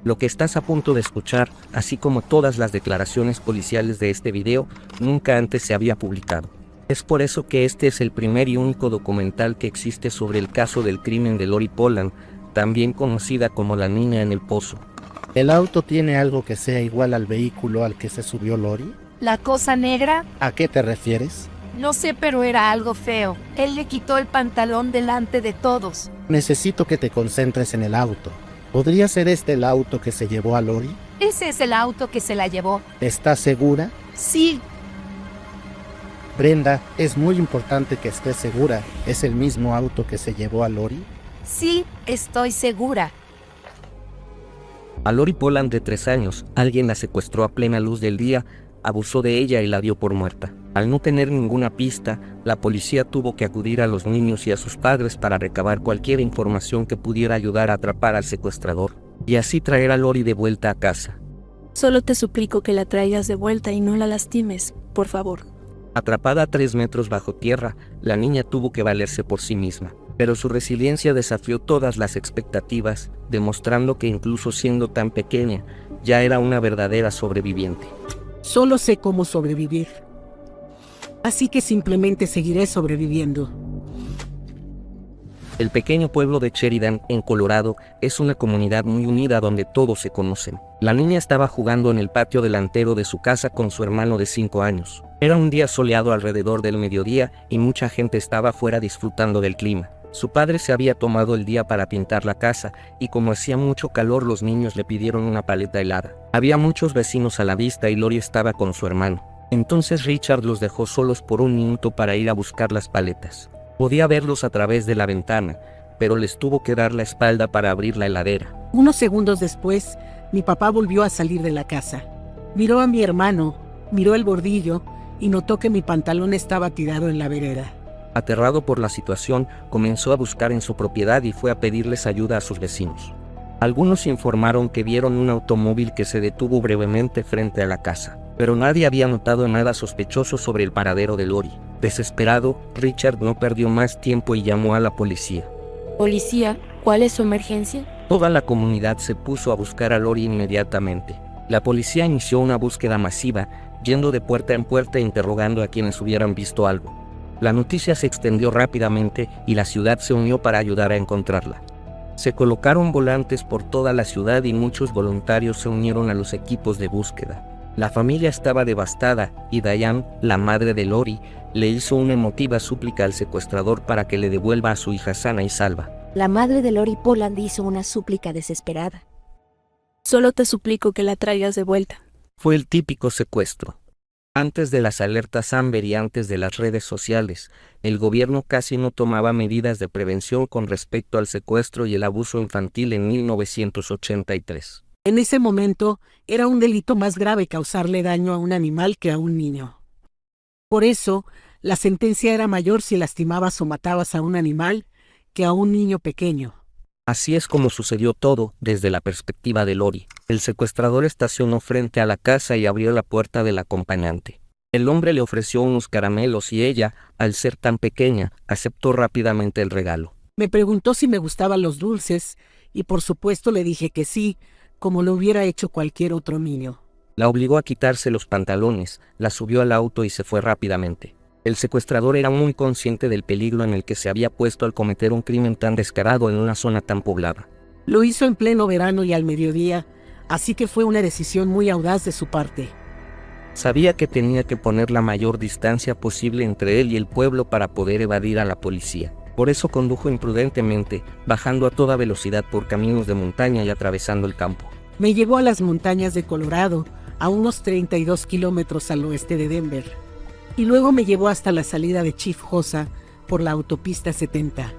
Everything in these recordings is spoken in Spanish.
Lo que estás a punto de escuchar, así como todas las declaraciones policiales de este video, nunca antes se había publicado. Es por eso que este es el primer y único documental que existe sobre el caso del crimen de Lori Pollan, también conocida como la niña en el pozo. ¿El auto tiene algo que sea igual al vehículo al que se subió Lori? ¿La cosa negra? ¿A qué te refieres? No sé, pero era algo feo. Él le quitó el pantalón delante de todos. Necesito que te concentres en el auto. ¿Podría ser este el auto que se llevó a Lori? Ese es el auto que se la llevó. ¿Estás segura? Sí, Brenda, es muy importante que estés segura. ¿Es el mismo auto que se llevó a Lori? sí, estoy segura. A Lori Pollan, de 3 años, alguien la secuestró a plena luz del día, abusó de ella y la dio por muerta. Al no tener ninguna pista, la policía tuvo que acudir a los niños y a sus padres para recabar cualquier información que pudiera ayudar a atrapar al secuestrador, y así traer a Lori de vuelta a casa. Solo te suplico que la traigas de vuelta y no la lastimes, por favor. Atrapada a 3 metros bajo tierra, la niña tuvo que valerse por sí misma, pero su resiliencia desafió todas las expectativas, demostrando que incluso siendo tan pequeña, ya era una verdadera sobreviviente. Solo sé cómo sobrevivir. Así que simplemente seguiré sobreviviendo. El pequeño pueblo de Sheridan, en Colorado, es una comunidad muy unida donde todos se conocen. La niña estaba jugando en el patio delantero de su casa con su hermano de 5 años. Era un día soleado alrededor del mediodía y mucha gente estaba afuera disfrutando del clima. Su padre se había tomado el día para pintar la casa y como hacía mucho calor los niños le pidieron una paleta helada. Había muchos vecinos a la vista y Lori estaba con su hermano. Entonces Richard los dejó solos por un minuto para ir a buscar las paletas. Podía verlos a través de la ventana, pero les tuvo que dar la espalda para abrir la heladera. Unos segundos después, mi papá volvió a salir de la casa. Miró a mi hermano, miró el bordillo y notó que mi pantalón estaba tirado en la vereda. Aterrado por la situación, comenzó a buscar en su propiedad y fue a pedirles ayuda a sus vecinos. Algunos informaron que vieron un automóvil que se detuvo brevemente frente a la casa, pero nadie había notado nada sospechoso sobre el paradero de Lori. Desesperado, Richard no perdió más tiempo y llamó a la policía. Policía, ¿cuál es su emergencia? Toda la comunidad se puso a buscar a Lori inmediatamente. La policía inició una búsqueda masiva, yendo de puerta en puerta e interrogando a quienes hubieran visto algo. La noticia se extendió rápidamente y la ciudad se unió para ayudar a encontrarla. Se colocaron volantes por toda la ciudad y muchos voluntarios se unieron a los equipos de búsqueda. La familia estaba devastada y Diane, la madre de Lori, le hizo una emotiva súplica al secuestrador para que le devuelva a su hija sana y salva. La madre de Lori Pollan hizo una súplica desesperada. Solo te suplico que la traigas de vuelta. Fue el típico secuestro. Antes de las alertas Amber y antes de las redes sociales, el gobierno casi no tomaba medidas de prevención con respecto al secuestro y el abuso infantil en 1983. En ese momento, era un delito más grave causarle daño a un animal que a un niño. Por eso, la sentencia era mayor si lastimabas o matabas a un animal que a un niño pequeño. Así es como sucedió todo desde la perspectiva de Lori. El secuestrador estacionó frente a la casa y abrió la puerta del acompañante. El hombre le ofreció unos caramelos y ella, al ser tan pequeña, aceptó rápidamente el regalo. Me preguntó si me gustaban los dulces y por supuesto le dije que sí, como lo hubiera hecho cualquier otro niño. La obligó a quitarse los pantalones, la subió al auto y se fue rápidamente. El secuestrador era muy consciente del peligro en el que se había puesto al cometer un crimen tan descarado en una zona tan poblada. Lo hizo en pleno verano y al mediodía, así que fue una decisión muy audaz de su parte. Sabía que tenía que poner la mayor distancia posible entre él y el pueblo para poder evadir a la policía. Por eso condujo imprudentemente, bajando a toda velocidad por caminos de montaña y atravesando el campo. Me llevó a las montañas de Colorado, a unos 32 kilómetros al oeste de Denver. Y luego me llevó hasta la salida de Chief Hosa por la autopista 70.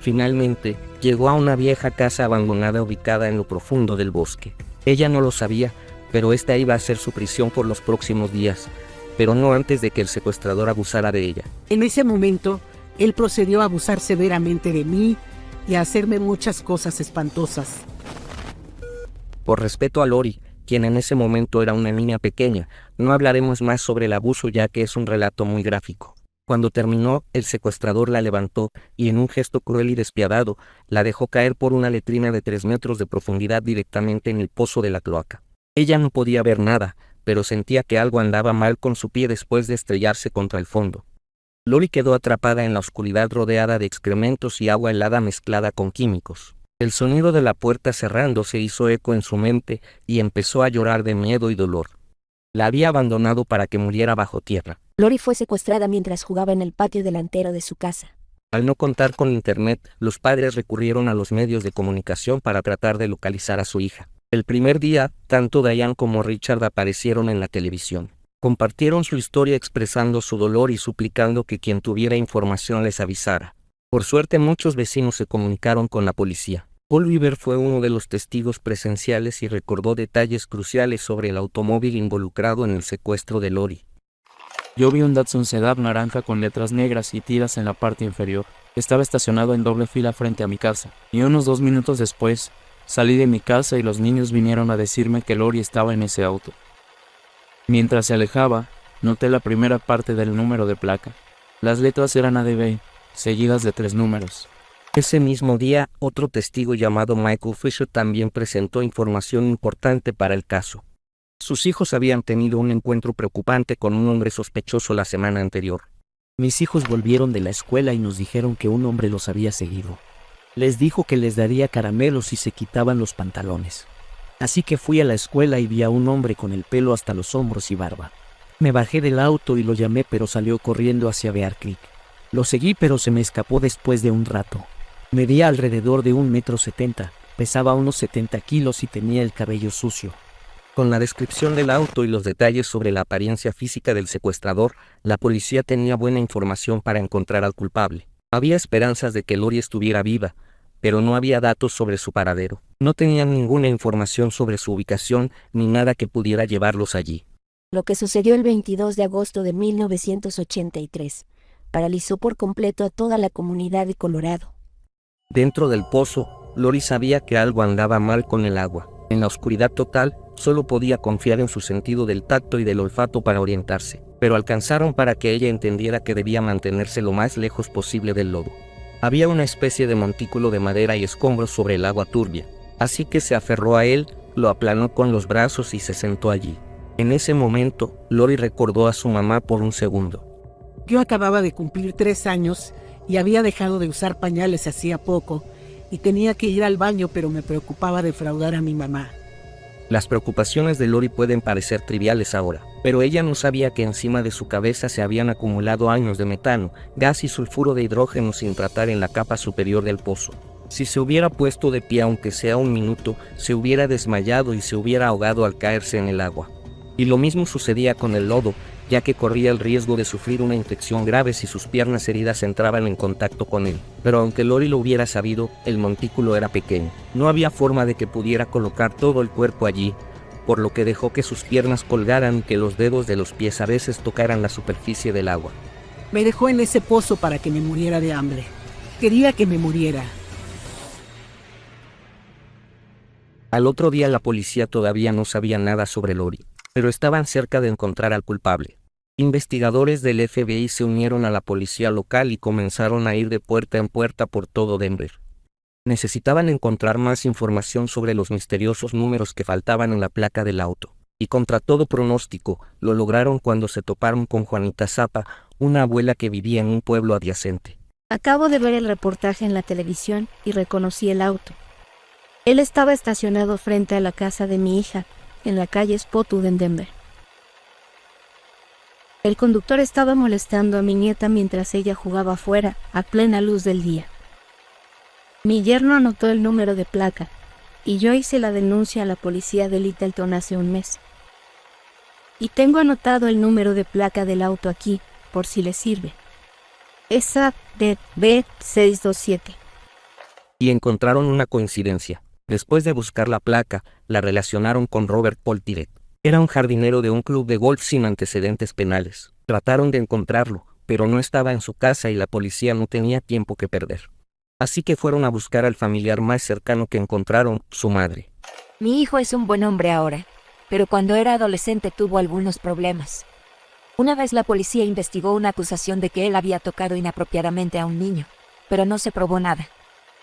Finalmente, llegó a una vieja casa abandonada ubicada en lo profundo del bosque. Ella no lo sabía, pero esta iba a ser su prisión por los próximos días, pero no antes de que el secuestrador abusara de ella. En ese momento, él procedió a abusar severamente de mí y a hacerme muchas cosas espantosas. Por respeto a Lori, quien en ese momento era una niña pequeña, no hablaremos más sobre el abuso ya que es un relato muy gráfico. Cuando terminó, el secuestrador la levantó y en un gesto cruel y despiadado, la dejó caer por una letrina de 3 metros de profundidad directamente en el pozo de la cloaca. Ella no podía ver nada, pero sentía que algo andaba mal con su pie después de estrellarse contra el fondo. Lori quedó atrapada en la oscuridad rodeada de excrementos y agua helada mezclada con químicos. El sonido de la puerta cerrándose hizo eco en su mente y empezó a llorar de miedo y dolor. La había abandonado para que muriera bajo tierra. Lori fue secuestrada mientras jugaba en el patio delantero de su casa. Al no contar con internet, los padres recurrieron a los medios de comunicación para tratar de localizar a su hija. El primer día, tanto Diane como Richard aparecieron en la televisión. Compartieron su historia expresando su dolor y suplicando que quien tuviera información les avisara. Por suerte muchos vecinos se comunicaron con la policía. Paul Weaver fue uno de los testigos presenciales y recordó detalles cruciales sobre el automóvil involucrado en el secuestro de Lori. Yo vi un Datsun Sedan naranja con letras negras y tiras en la parte inferior. Estaba estacionado en doble fila frente a mi casa. Y unos 2 minutos después, salí de mi casa y los niños vinieron a decirme que Lori estaba en ese auto. Mientras se alejaba, noté la primera parte del número de placa. Las letras eran ADB, seguidas de 3 números. Ese mismo día, otro testigo llamado Michael Fisher también presentó información importante para el caso. Sus hijos habían tenido un encuentro preocupante con un hombre sospechoso la semana anterior. Mis hijos volvieron de la escuela y nos dijeron que un hombre los había seguido. Les dijo que les daría caramelos si se quitaban los pantalones. Así que fui a la escuela y vi a un hombre con el pelo hasta los hombros y barba. Me bajé del auto y lo llamé, pero salió corriendo hacia Bear Creek. Lo seguí, pero se me escapó después de un rato. Medía alrededor de 1,70 m, pesaba unos 70 kilos y tenía el cabello sucio. Con la descripción del auto y los detalles sobre la apariencia física del secuestrador, la policía tenía buena información para encontrar al culpable. Había esperanzas de que Lori estuviera viva, pero no había datos sobre su paradero. No tenían ninguna información sobre su ubicación ni nada que pudiera llevarlos allí. Lo que sucedió el 22 de agosto de 1983 paralizó por completo a toda la comunidad de Colorado. Dentro del pozo, Lori sabía que algo andaba mal con el agua. En la oscuridad total, solo podía confiar en su sentido del tacto y del olfato para orientarse, pero alcanzaron para que ella entendiera que debía mantenerse lo más lejos posible del lodo. Había una especie de montículo de madera y escombros sobre el agua turbia, así que se aferró a él, lo aplanó con los brazos y se sentó allí. En ese momento, Lori recordó a su mamá por un segundo. Yo acababa de cumplir 3 años y había dejado de usar pañales hacía poco y tenía que ir al baño, pero me preocupaba defraudar a mi mamá. Las preocupaciones de Lori pueden parecer triviales ahora, pero ella no sabía que encima de su cabeza se habían acumulado años de metano, gas y sulfuro de hidrógeno sin tratar en la capa superior del pozo. Si se hubiera puesto de pie aunque sea un minuto, se hubiera desmayado y se hubiera ahogado al caerse en el agua. Y lo mismo sucedía con el lodo, ya que corría el riesgo de sufrir una infección grave si sus piernas heridas entraban en contacto con él. Pero aunque Lori lo hubiera sabido, el montículo era pequeño. No había forma de que pudiera colocar todo el cuerpo allí, por lo que dejó que sus piernas colgaran y que los dedos de los pies a veces tocaran la superficie del agua. Me dejó en ese pozo para que me muriera de hambre. Quería que me muriera. Al otro día la policía todavía no sabía nada sobre Lori, pero estaban cerca de encontrar al culpable. Investigadores del FBI se unieron a la policía local y comenzaron a ir de puerta en puerta por todo Denver. Necesitaban encontrar más información sobre los misteriosos números que faltaban en la placa del auto, y contra todo pronóstico, lo lograron cuando se toparon con Juanita Zappa, una abuela que vivía en un pueblo adyacente. Acabo de ver el reportaje en la televisión y reconocí el auto. Él estaba estacionado frente a la casa de mi hija, en la calle Spotwood en Denver. El conductor estaba molestando a mi nieta mientras ella jugaba afuera, a plena luz del día. Mi yerno anotó el número de placa, y yo hice la denuncia a la policía de Littleton hace un mes. Y tengo anotado el número de placa del auto aquí, por si le sirve. Es B627. Y encontraron una coincidencia. Después de buscar la placa, la relacionaron con Robert Paul Tiret. Era un jardinero de un club de golf sin antecedentes penales. Trataron de encontrarlo, pero no estaba en su casa y la policía no tenía tiempo que perder. Así que fueron a buscar al familiar más cercano que encontraron, su madre. Mi hijo es un buen hombre ahora, pero cuando era adolescente tuvo algunos problemas. Una vez la policía investigó una acusación de que él había tocado inapropiadamente a un niño, pero no se probó nada.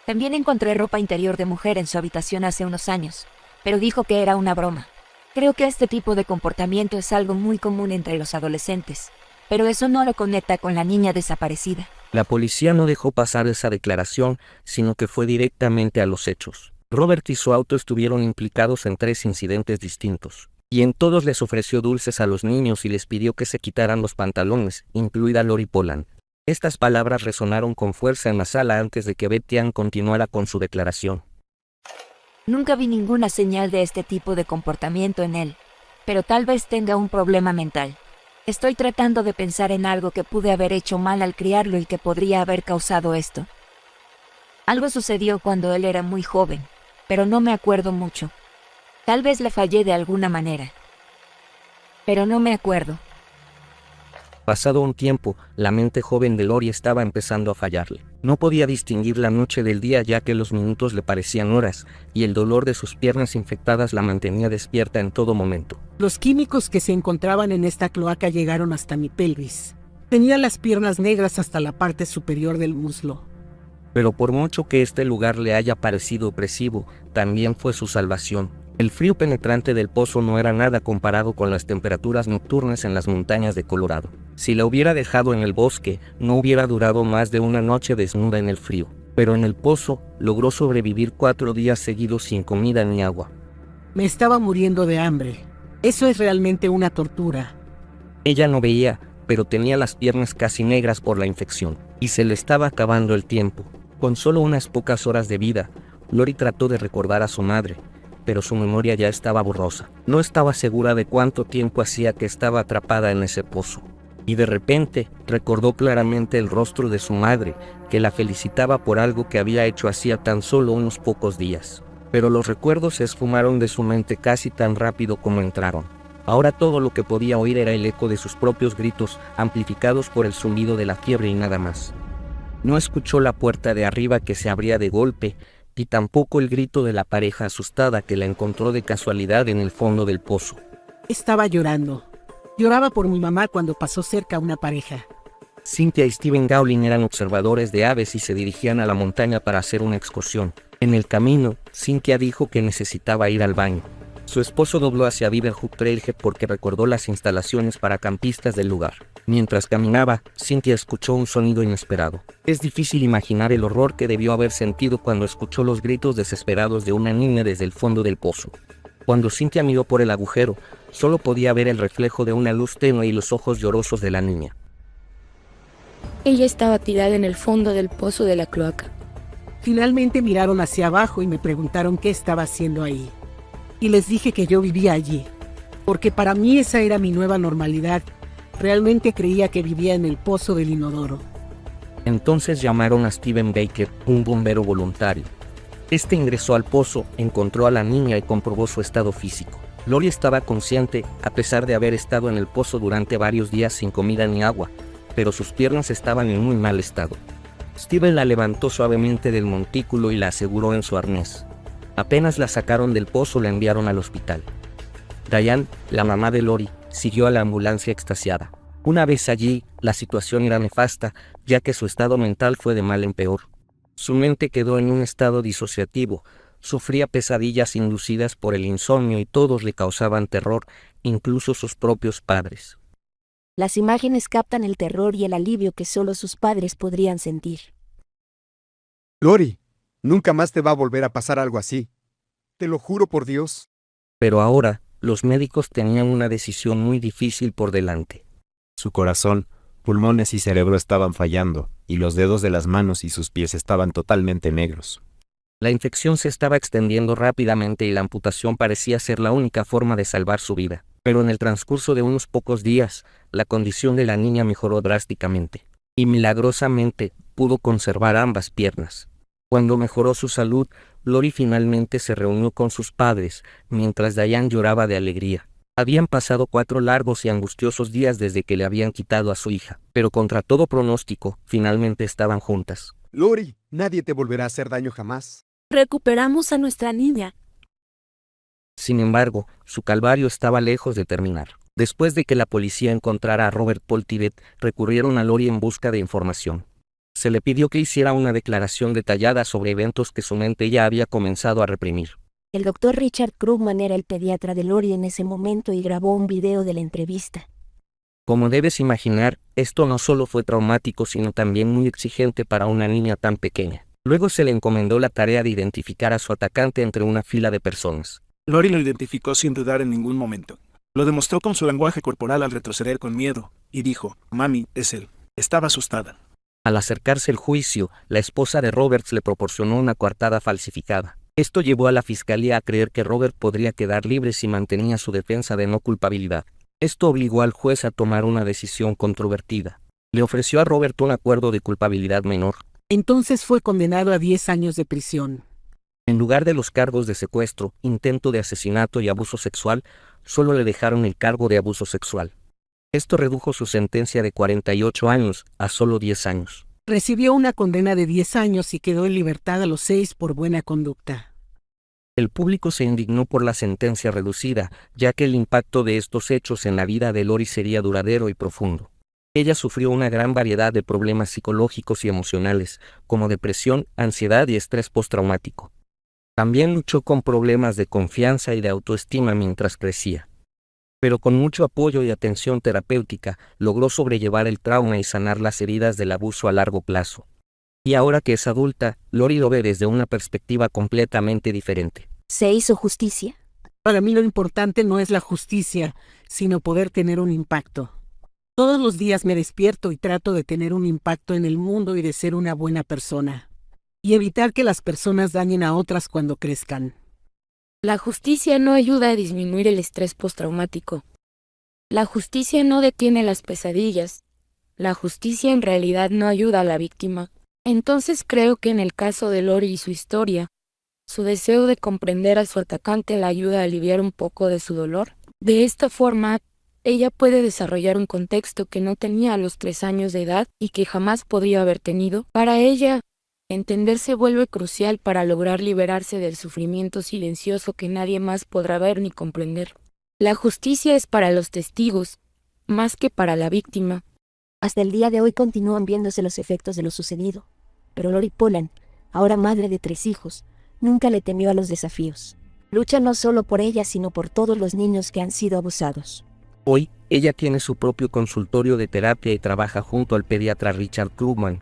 También encontré ropa interior de mujer en su habitación hace unos años, pero dijo que era una broma. Creo que este tipo de comportamiento es algo muy común entre los adolescentes, pero eso no lo conecta con la niña desaparecida. La policía no dejó pasar esa declaración, sino que fue directamente a los hechos. Robert y su auto estuvieron implicados en 3 incidentes distintos, y en todos les ofreció dulces a los niños y les pidió que se quitaran los pantalones, incluida Lori Poland. Estas palabras resonaron con fuerza en la sala antes de que Betty Ann continuara con su declaración. Nunca vi ninguna señal de este tipo de comportamiento en él, pero tal vez tenga un problema mental. Estoy tratando de pensar en algo que pude haber hecho mal al criarlo y que podría haber causado esto. Algo sucedió cuando él era muy joven, pero no me acuerdo mucho. Tal vez le fallé de alguna manera, pero no me acuerdo. Pasado un tiempo, la mente joven de Lori estaba empezando a fallarle. No podía distinguir la noche del día ya que los minutos le parecían horas, y el dolor de sus piernas infectadas la mantenía despierta en todo momento. Los químicos que se encontraban en esta cloaca llegaron hasta mi pelvis. Tenía las piernas negras hasta la parte superior del muslo. Pero por mucho que este lugar le haya parecido opresivo, también fue su salvación. El frío penetrante del pozo no era nada comparado con las temperaturas nocturnas en las montañas de Colorado. Si la hubiera dejado en el bosque, no hubiera durado más de una noche desnuda en el frío. Pero en el pozo, logró sobrevivir 4 días seguidos sin comida ni agua. Me estaba muriendo de hambre. Eso es realmente una tortura. Ella no veía, pero tenía las piernas casi negras por la infección, y se le estaba acabando el tiempo. Con solo unas pocas horas de vida, Lori trató de recordar a su madre, pero su memoria ya estaba borrosa. No estaba segura de cuánto tiempo hacía que estaba atrapada en ese pozo. Y de repente, recordó claramente el rostro de su madre, que la felicitaba por algo que había hecho hacía tan solo unos pocos días. Pero los recuerdos se esfumaron de su mente casi tan rápido como entraron. Ahora todo lo que podía oír era el eco de sus propios gritos, amplificados por el zumbido de la fiebre y nada más. No escuchó la puerta de arriba que se abría de golpe, y tampoco el grito de la pareja asustada que la encontró de casualidad en el fondo del pozo. Estaba llorando. Lloraba por mi mamá cuando pasó cerca una pareja. Cynthia y Steven Gowling eran observadores de aves y se dirigían a la montaña para hacer una excursión. En el camino, Cynthia dijo que necesitaba ir al baño. Su esposo dobló hacia Beaverhook Trailhead porque recordó las instalaciones para campistas del lugar. Mientras caminaba, Cynthia escuchó un sonido inesperado. Es difícil imaginar el horror que debió haber sentido cuando escuchó los gritos desesperados de una niña desde el fondo del pozo. Cuando Cynthia miró por el agujero, solo podía ver el reflejo de una luz tenue y los ojos llorosos de la niña. Ella estaba tirada en el fondo del pozo de la cloaca. Finalmente miraron hacia abajo y me preguntaron qué estaba haciendo ahí. Y les dije que yo vivía allí, porque para mí esa era mi nueva normalidad. Realmente creía que vivía en el pozo del inodoro. Entonces llamaron a Steven Baker, un bombero voluntario. Este ingresó al pozo, encontró a la niña y comprobó su estado físico. Lori estaba consciente, a pesar de haber estado en el pozo durante varios días sin comida ni agua, pero sus piernas estaban en muy mal estado. Steven la levantó suavemente del montículo y la aseguró en su arnés. Apenas la sacaron del pozo, la enviaron al hospital. Diane, la mamá de Lori, siguió a la ambulancia extasiada. Una vez allí, la situación era nefasta, ya que su estado mental fue de mal en peor. Su mente quedó en un estado disociativo, sufría pesadillas inducidas por el insomnio y todos le causaban terror, incluso sus propios padres. Las imágenes captan el terror y el alivio que solo sus padres podrían sentir. Lori, nunca más te va a volver a pasar algo así. Te lo juro por Dios. Pero ahora, los médicos tenían una decisión muy difícil por delante. Su corazón, pulmones y cerebro estaban fallando, y los dedos de las manos y sus pies estaban totalmente negros. La infección se estaba extendiendo rápidamente y la amputación parecía ser la única forma de salvar su vida. Pero en el transcurso de unos pocos días, la condición de la niña mejoró drásticamente, y milagrosamente pudo conservar ambas piernas. Cuando mejoró su salud, Lori finalmente se reunió con sus padres, mientras Diane lloraba de alegría. Habían pasado 4 largos y angustiosos días desde que le habían quitado a su hija, pero contra todo pronóstico, finalmente estaban juntas. Lori, nadie te volverá a hacer daño jamás. Recuperamos a nuestra niña. Sin embargo, su calvario estaba lejos de terminar. Después de que la policía encontrara a Robert Paul Tibet, recurrieron a Lori en busca de información. Se le pidió que hiciera una declaración detallada sobre eventos que su mente ya había comenzado a reprimir. El doctor Richard Krugman era el pediatra de Lori en ese momento y grabó un video de la entrevista. Como debes imaginar, esto no solo fue traumático sino también muy exigente para una niña tan pequeña. Luego se le encomendó la tarea de identificar a su atacante entre una fila de personas. Lori lo identificó sin dudar en ningún momento. Lo demostró con su lenguaje corporal al retroceder con miedo, y dijo, «Mami, es él». Estaba asustada. Al acercarse el juicio, la esposa de Roberts le proporcionó una coartada falsificada. Esto llevó a la fiscalía a creer que Robert podría quedar libre si mantenía su defensa de no culpabilidad. Esto obligó al juez a tomar una decisión controvertida. Le ofreció a Robert un acuerdo de culpabilidad menor. Entonces fue condenado a 10 años de prisión. En lugar de los cargos de secuestro, intento de asesinato y abuso sexual, solo le dejaron el cargo de abuso sexual. Esto redujo su sentencia de 48 años a solo 10 años. Recibió una condena de 10 años y quedó en libertad a los 6 por buena conducta. El público se indignó por la sentencia reducida, ya que el impacto de estos hechos en la vida de Lori sería duradero y profundo. Ella sufrió una gran variedad de problemas psicológicos y emocionales, como depresión, ansiedad y estrés postraumático. También luchó con problemas de confianza y de autoestima mientras crecía. Pero con mucho apoyo y atención terapéutica, logró sobrellevar el trauma y sanar las heridas del abuso a largo plazo. Y ahora que es adulta, Lori lo ve desde una perspectiva completamente diferente. ¿Se hizo justicia? Para mí lo importante no es la justicia, sino poder tener un impacto. Todos los días me despierto y trato de tener un impacto en el mundo y de ser una buena persona. Y evitar que las personas dañen a otras cuando crezcan. La justicia no ayuda a disminuir el estrés postraumático. La justicia no detiene las pesadillas. La justicia en realidad no ayuda a la víctima. Entonces creo que en el caso de Lori y su historia, su deseo de comprender a su atacante la ayuda a aliviar un poco de su dolor. De esta forma, ella puede desarrollar un contexto que no tenía a los 3 años de edad y que jamás podría haber tenido. Para ella, entender se vuelve crucial para lograr liberarse del sufrimiento silencioso que nadie más podrá ver ni comprender. La justicia es para los testigos, más que para la víctima. Hasta el día de hoy continúan viéndose los efectos de lo sucedido. Pero Lori Polan, ahora madre de 3 hijos, nunca le temió a los desafíos. Lucha no solo por ella, sino por todos los niños que han sido abusados. Hoy, ella tiene su propio consultorio de terapia y trabaja junto al pediatra Richard Krugman,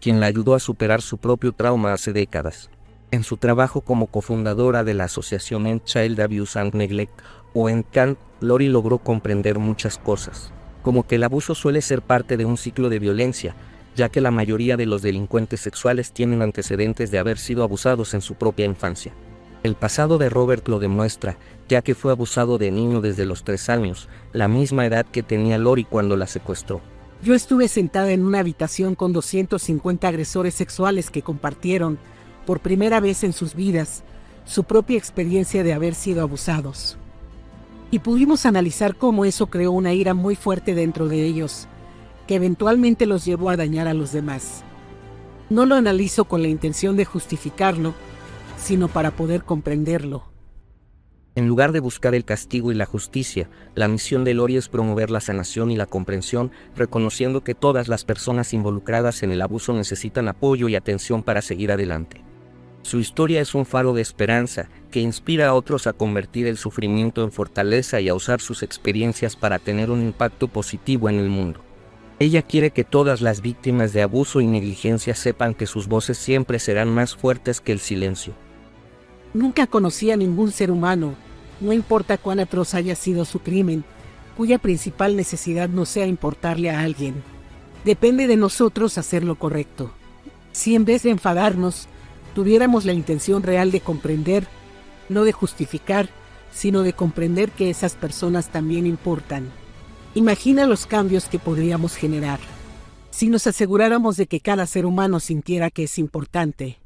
quien la ayudó a superar su propio trauma hace décadas. En su trabajo como cofundadora de la asociación End Child Abuse and Neglect, o ENDCAN, Lori logró comprender muchas cosas, como que el abuso suele ser parte de un ciclo de violencia, ya que la mayoría de los delincuentes sexuales tienen antecedentes de haber sido abusados en su propia infancia. El pasado de Robert lo demuestra, ya que fue abusado de niño desde los 3 años, la misma edad que tenía Lori cuando la secuestró. Yo estuve sentada en una habitación con 250 agresores sexuales que compartieron, por primera vez en sus vidas, su propia experiencia de haber sido abusados. Y pudimos analizar cómo eso creó una ira muy fuerte dentro de ellos, que eventualmente los llevó a dañar a los demás. No lo analizo con la intención de justificarlo, sino para poder comprenderlo. En lugar de buscar el castigo y la justicia, la misión de Lori es promover la sanación y la comprensión, reconociendo que todas las personas involucradas en el abuso necesitan apoyo y atención para seguir adelante. Su historia es un faro de esperanza que inspira a otros a convertir el sufrimiento en fortaleza y a usar sus experiencias para tener un impacto positivo en el mundo. Ella quiere que todas las víctimas de abuso y negligencia sepan que sus voces siempre serán más fuertes que el silencio. Nunca conocí a ningún ser humano, no importa cuán atroz haya sido su crimen, cuya principal necesidad no sea importarle a alguien. Depende de nosotros hacer lo correcto. Si en vez de enfadarnos, tuviéramos la intención real de comprender, no de justificar, sino de comprender que esas personas también importan. Imagina los cambios que podríamos generar si nos aseguráramos de que cada ser humano sintiera que es importante.